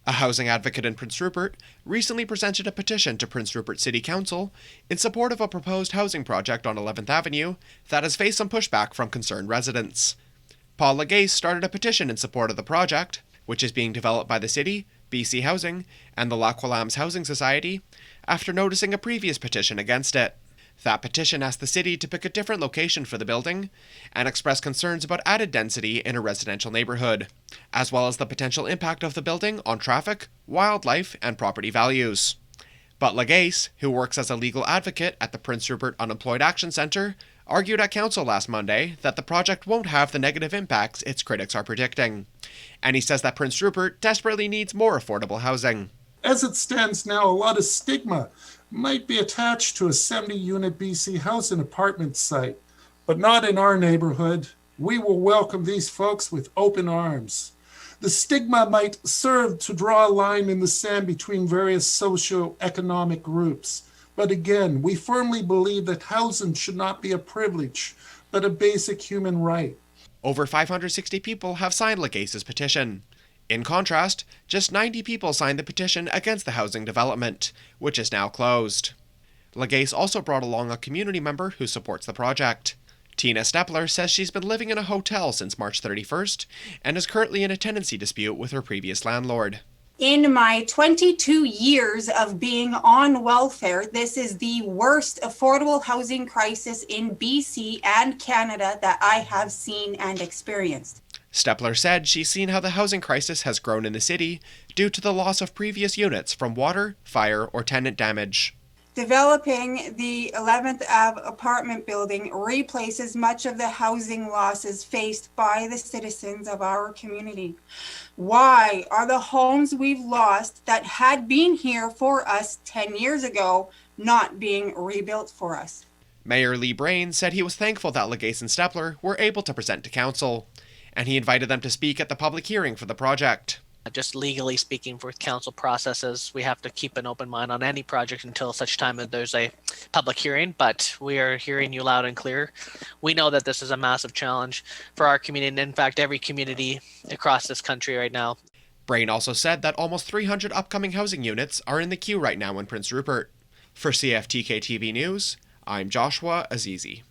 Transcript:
A housing advocate in Prince Rupert recently presented a petition to Prince Rupert City Council in support of a proposed housing project on 11th Avenue that has faced some pushback from concerned residents. Paul Lagace started a petition in support of the project, which is being developed by the city, BC Housing, and the Lac Whillams Housing Society, after noticing a previous petition against it. That petition asked the city to pick a different location for the building and expressed concerns about added density in a residential neighborhood, as well as the potential impact of the building on traffic, wildlife, and property values. But Lagace, who works as a legal advocate at the Prince Rupert Unemployed Action Centre, argued at council last Monday that the project won't have the negative impacts its critics are predicting. And he says that Prince Rupert desperately needs more affordable housing. As it stands now, a lot of stigma might be attached to a 70-unit BC housing apartment site, but not in our neighborhood. We will welcome these folks with open arms. The stigma might serve to draw a line in the sand between various socio-economic groups. But again, we firmly believe that housing should not be a privilege, but a basic human right. Over 560 people have signed Lagace's petition. In contrast, just 90 people signed the petition against the housing development, which is now closed. Lagace also brought along a community member who supports the project. Tina Stepler says she's been living in a hotel since March 31st and is currently in a tenancy dispute with her previous landlord. In my 22 years of being on welfare, this is the worst affordable housing crisis in BC and Canada that I have seen and experienced. Stepler said she's seen how the housing crisis has grown in the city due to the loss of previous units from water, fire, or tenant damage. Developing the 11th Ave apartment building replaces much of the housing losses faced by the citizens of our community. Why are the homes we've lost that had been here for us 10 years ago not being rebuilt for us? Mayor Lee Brain said he was thankful that Lagace and Stepler were able to present to council, and he invited them to speak at the public hearing for the project. Just legally speaking, for council processes, we have to keep an open mind on any project until such time that there's a public hearing, but we are hearing you loud and clear. We know that this is a massive challenge for our community, and in fact, every community across this country right now. Brain also said that almost 300 upcoming housing units are in the queue right now in Prince Rupert. For CFTK-TV News, I'm Joshua Azizi.